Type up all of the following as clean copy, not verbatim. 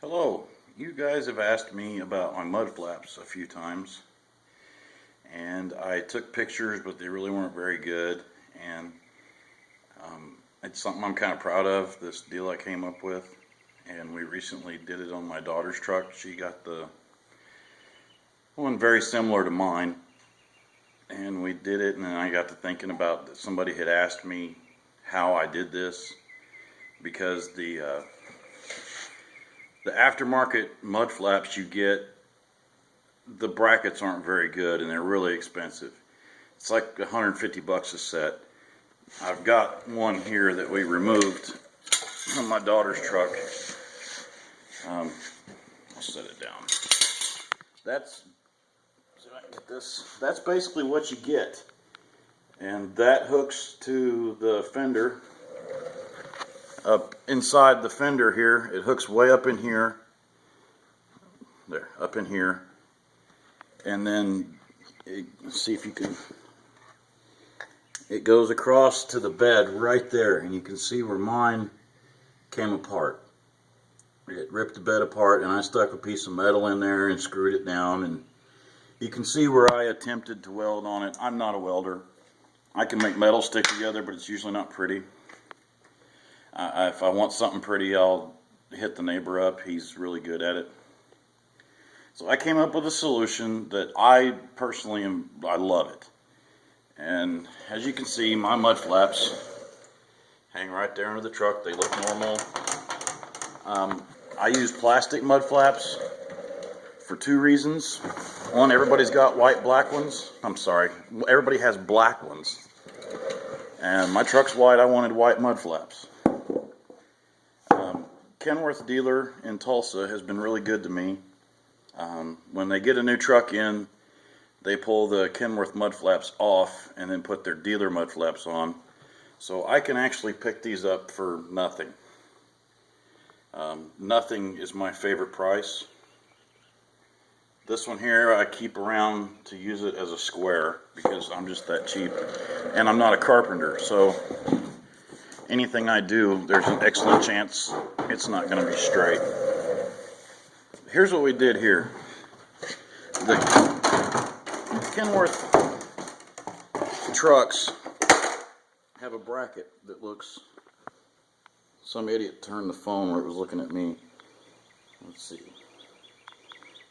Hello, you guys have asked me about my mud flaps a few times, and I took pictures, but they really weren't very good, and it's something I'm kind of proud of, this deal I came up with, and we recently did it on my daughter's truck. She got the one very similar to mine, and we did it, and then I got to thinking about that somebody had asked me how I did this, because the aftermarket mud flaps you get, the brackets aren't very good and they're really expensive. It's like 150 bucks a set. I've got one here that we removed from my daughter's truck. I'll set it down. That's that's basically what you get, and that hooks to the fender. Up inside the fender here, it hooks way up in here, there, up in here, and then see if you can, it goes across to the bed right there, and you can see where mine came apart. It ripped the bed apart, and I stuck a piece of metal in there and screwed it down, and you can see where I attempted to weld on it. I'm not a welder. I can make metal stick together, but it's usually not pretty. If I want something pretty, I'll hit the neighbor up. He's really good at it. So I came up with a solution that I personally I love it. And as you can see, my mud flaps hang right there under the truck. They look normal. I use plastic mud flaps for two reasons. One, everybody's got black ones. I'm sorry, everybody has black ones. And my truck's white, I wanted white mud flaps. Kenworth dealer in Tulsa has been really good to me. When they get a new truck in, they pull the Kenworth mud flaps off and then put their dealer mud flaps on. So I can actually pick these up for nothing. Nothing is my favorite price. This one here I keep around to use it as a square because I'm just that cheap. And I'm not a carpenter, so anything I do, there's an excellent chance it's not going to be straight. Here's what we did here. The Kenworth trucks have a bracket that looks, some idiot turned the phone where it was looking at me. Let's see.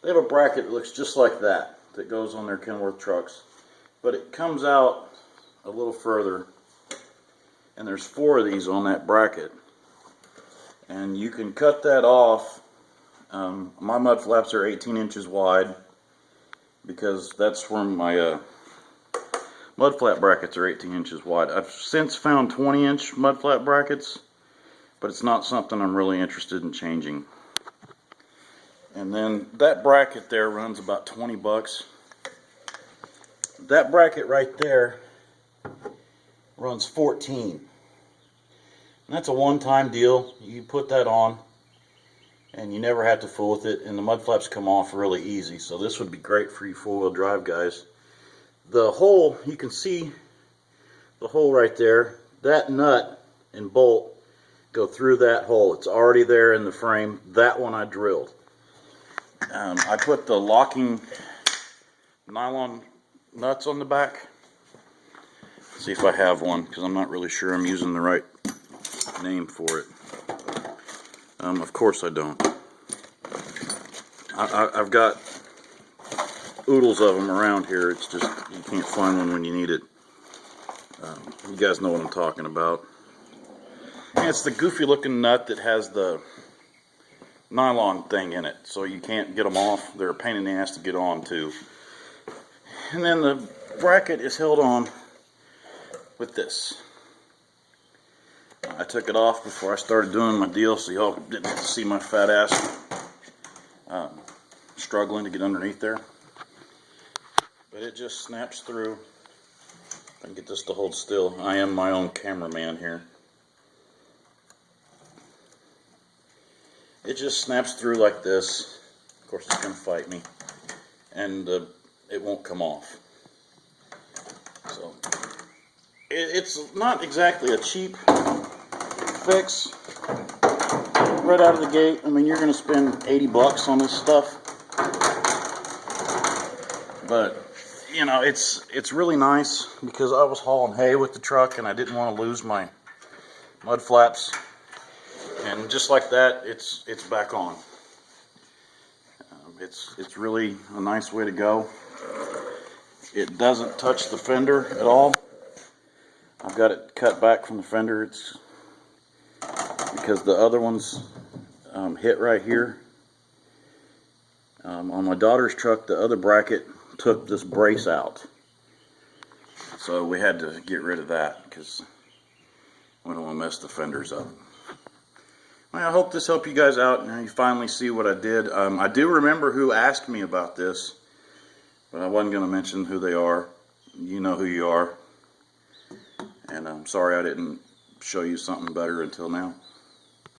They have a bracket that looks just like that goes on their Kenworth trucks, but it comes out a little further, and there's 4 of these on that bracket, and you can cut that off. My mud flaps are 18 inches wide because that's where my mud flap brackets are 18 inches wide. I've since found 20-inch mud flap brackets, but it's not something I'm really interested in changing. And then that bracket there runs about 20 bucks. That bracket right there runs 14. And that's a one-time deal. You put that on and you never have to fool with it, and the mud flaps come off really easy. So this would be great for you four-wheel drive guys. The hole, you can see the hole right there. That nut and bolt go through that hole. It's already there in the frame. That one I drilled. I put the locking nylon nuts on the back. Let's see if I have one, because I'm not really sure I'm using the right name for it. Of course I don't. I've got oodles of them around here. It's just you can't find one when you need it. You guys know what I'm talking about. And it's the goofy looking nut that has the nylon thing in it, so you can't get them off. They're a pain in the ass to get on too. And then the bracket is held on with this. I took it off before I started doing my deal, so y'all didn't have to see my fat ass struggling to get underneath there. But it just snaps through. If I can get this to hold still. I am my own cameraman here. It just snaps through like this. Of course, it's going to fight me, and it won't come off. So it's not exactly a cheap fix, right out of the gate, I mean, you're going to spend 80 bucks on this stuff. But, you know, it's really nice because I was hauling hay with the truck and I didn't want to lose my mud flaps. And just like that, it's back on. It's really a nice way to go. It doesn't touch the fender at all. I've got it cut back from the fender. It's because the other ones hit right here. On my daughter's truck, the other bracket took this brace out. So we had to get rid of that because we don't want to mess the fenders up. Well, I hope this helped you guys out. Now you finally see what I did. I do remember who asked me about this, but I wasn't going to mention who they are. You know who you are. And I'm sorry I didn't show you something better until now.